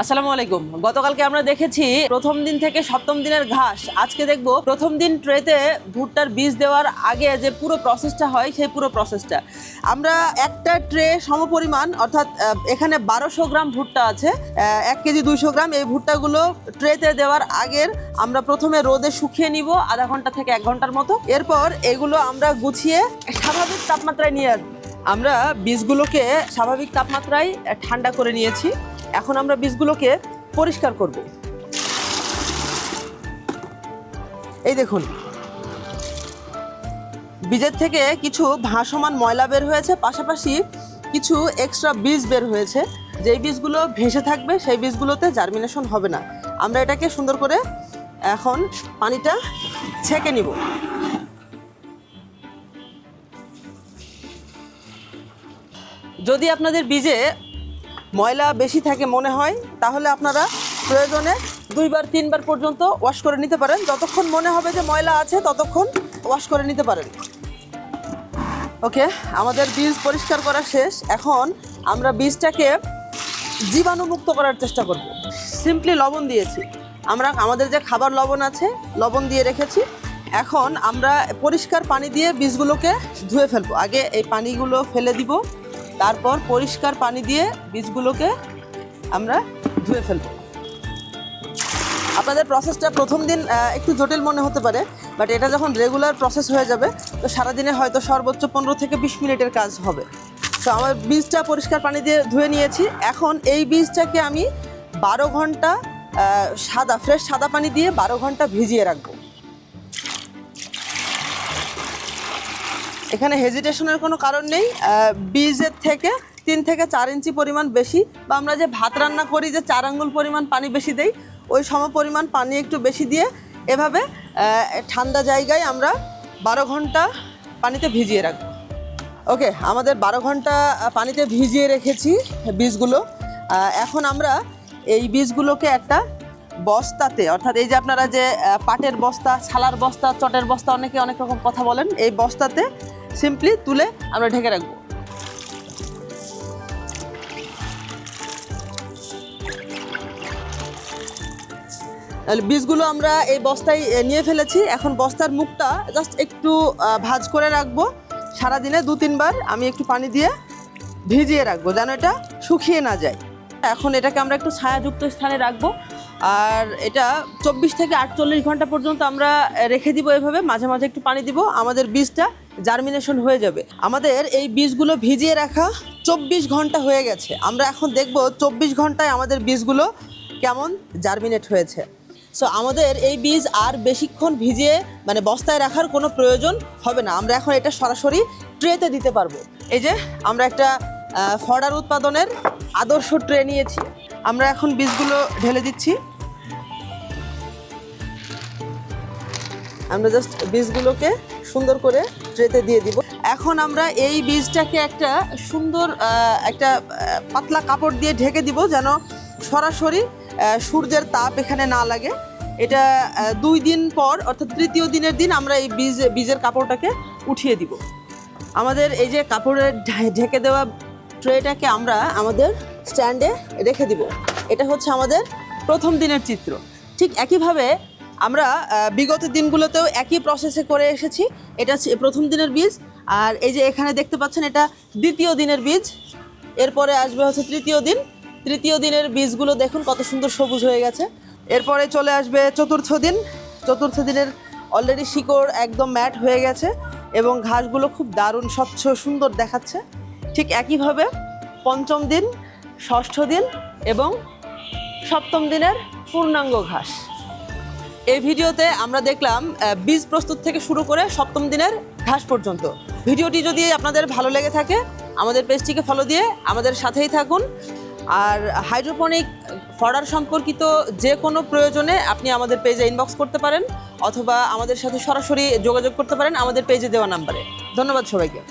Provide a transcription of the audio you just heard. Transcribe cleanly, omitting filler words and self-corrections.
আসসালামু আলাইকুম। গতকালকে আমরা দেখেছি প্রথম দিন থেকে সপ্তম দিনের ঘাস। আজকে দেখব প্রথম দিন ট্রেতে ভুট্টার বীজ দেওয়ার আগে যে পুরো প্রসেসটা হয় সেই পুরো প্রসেসটা। আমরা একটা ট্রে সমপরিমাণ অর্থাৎ এখানে 1200 গ্রাম ভুট্টা আছে, 1 কেজি 200 গ্রাম। এই ভুট্টাগুলো ট্রেতে দেওয়ার আগের আমরা প্রথমে রোদে শুকিয়ে নিব আধা ঘন্টা থেকে 1 ঘন্টার মতো। এরপর এগুলো আমরা গুছিয়ে স্বাভাবিক তাপমাত্রায় নিয়ে আসবো। আমরা বীজগুলোকে স্বাভাবিক তাপমাত্রায় ঠান্ডা করে নিয়েছি। এখন আমরা বীজগুলোকে পরিষ্কার করব। এই দেখুন, বীজের থেকে কিছু ভাসমান ময়লা বের হয়েছে, পাশাপাশি কিছু এক্সট্রা বীজ বের হয়েছে। যেই বীজগুলো ভেসে থাকবে সেই বীজগুলোতে জার্মিনেশন হবে না। আমরা এটাকে সুন্দর করে এখন পানিটা ছেঁকে নিব। যদি আপনাদের বীজে ময়লা বেশি থাকে মনে হয়, তাহলে আপনারা প্রয়োজনে 2-3 বার পর্যন্ত ওয়াশ করে নিতে পারেন। যতক্ষণ মনে হবে যে ময়লা আছে ততক্ষণ ওয়াশ করে নিতে পারেন। ওকে, আমাদের বীজ পরিষ্কার করা শেষ। এখন আমরা বীজটাকে জীবাণুমুক্ত করার চেষ্টা করব। সিম্পলি লবণ দিয়েছি, আমরা আমাদের যে খাবার লবণ আছে লবণ দিয়ে রেখেছি। এখন আমরা পরিষ্কার পানি দিয়ে বীজগুলোকে ধুয়ে ফেলবো। আগে এই পানিগুলো ফেলে দিব, তারপর পরিষ্কার পানি দিয়ে বীজগুলোকে আমরা ধুয়ে ফেলব। আপনাদের প্রসেসটা প্রথম দিন একটু জটিল মনে হতে পারে, বাট এটা যখন রেগুলার প্রসেস হয়ে যাবে তো সারাদিনে হয়তো সর্বোচ্চ 15 থেকে 20 মিনিটের কাজ হবে। তো আমার বীজটা পরিষ্কার পানি দিয়ে ধুয়ে নিয়েছি। এখন এই বীজটাকে আমি 12 ঘন্টা ফ্রেশ সাদা পানি দিয়ে 12 ঘন্টা ভিজিয়ে রাখবো। এখানে হেজিটেশনের কোনো কারণ নেই। বীজের থেকে 3 থেকে 4 ইঞ্চি পরিমাণ বেশি, বা আমরা যে ভাত রান্না করি যে 4 আঙ্গুল পরিমাণ পানি বেশি দেই, ওই সম পরিমাণ পানি একটু বেশি দিয়ে এভাবে ঠান্ডা জায়গায় আমরা 12 ঘন্টা পানিতে ভিজিয়ে রাখবো। ওকে, আমাদের 12 ঘন্টা পানিতে ভিজিয়ে রেখেছি বীজগুলো। এখন আমরা এই বীজগুলোকে একটা বস্তাতে, অর্থাৎ এই যে আপনারা যে পাটের বস্তা, ছালার বস্তা, চটের বস্তা, অনেকে অনেক রকম কথা বলেন, এই বস্তাতে সিম্পলি তুলে আমরা ঢেকে রাখবো। তাহলে বীজগুলো আমরা এই বস্তায় নিয়ে ফেলেছি। এখন বস্তার মুখটা জাস্ট একটু ভাঁজ করে রাখবো। সারাদিনে 2-3 বার আমি একটু পানি দিয়ে ভিজিয়ে রাখবো যেন এটা শুকিয়ে না যায়। এখন এটাকে আমরা একটু ছায়াযুক্ত স্থানে রাখবো, আর এটা 24 থেকে 48 ঘন্টা পর্যন্ত আমরা রেখে দিব। এভাবে মাঝে মাঝে একটু পানি দিব, আমাদের বীজটা জার্মিনেশন হয়ে যাবে। আমাদের এই বীজগুলো ভিজিয়ে রাখা 24 ঘন্টা হয়ে গেছে। আমরা এখন দেখব 24 ঘন্টায় আমাদের বীজগুলো কেমন জার্মিনেট হয়েছে। সো আমাদের এই বীজ আর বেশিক্ষণ ভিজিয়ে বস্তায় রাখার কোনো প্রয়োজন হবে না। আমরা এখন এটা সরাসরি ট্রেতে দিতে পারবো। এই যে আমরা একটা ফডার উৎপাদনের আদর্শ ট্রে নিয়েছি। আমরা এখন বীজগুলো ঢেলে দিচ্ছি। আমরা জাস্ট বীজগুলোকে সুন্দর করে ট্রেতে দিয়ে দিব। এখন আমরা এই বীজটাকে একটা সুন্দর একটা পাতলা কাপড় দিয়ে ঢেকে দিব, যেন সরাসরি সূর্যের তাপ এখানে না লাগে। এটা 2 দিন পর, অর্থাৎ 3য় দিনের দিন আমরা এই বীজের কাপড়টাকে উঠিয়ে দিব। আমাদের এই যে কাপড়ের ঢেকে দেওয়া ট্রেটাকে আমরা আমাদের স্ট্যান্ডে রেখে দিব। এটা হচ্ছে আমাদের প্রথম দিনের চিত্র। ঠিক একইভাবে আমরা বিগত দিনগুলোতেও একই প্রসেসে করে এসেছি। এটা প্রথম দিনের বীজ, আর এই যে এখানে দেখতে পাচ্ছেন এটা 2য় দিনের বীজ। এরপরে আসবে হচ্ছে 3য় দিন। 3য় দিনের বীজগুলো দেখুন কত সুন্দর সবুজ হয়ে গেছে। এরপরে চলে আসবে 4র্থ দিন। 4র্থ দিনের অলরেডি শিকড় একদম ম্যাট হয়ে গেছে এবং ঘাসগুলো খুব দারুণ স্বচ্ছ সুন্দর দেখাচ্ছে। ঠিক একইভাবে 5ম দিন, 6ষ্ঠ দিন এবং 7ম দিনের পূর্ণাঙ্গ ঘাস। এই ভিডিওতে আমরা দেখলাম বীজ প্রস্তুত থেকে শুরু করে 7ম দিনের ঘাস পর্যন্ত। ভিডিওটি যদি আপনাদের ভালো লেগে থাকে আমাদের পেজটিকে ফলো দিয়ে আমাদের সাথেই থাকুন। আর হাইড্রোপনিক ফডার সম্পর্কিত যে কোনো প্রয়োজনে আপনি আমাদের পেজে ইনবক্স করতে পারেন, অথবা আমাদের সাথে সরাসরি যোগাযোগ করতে পারেন আমাদের পেজে দেওয়া নাম্বারে। ধন্যবাদ সবাইকে।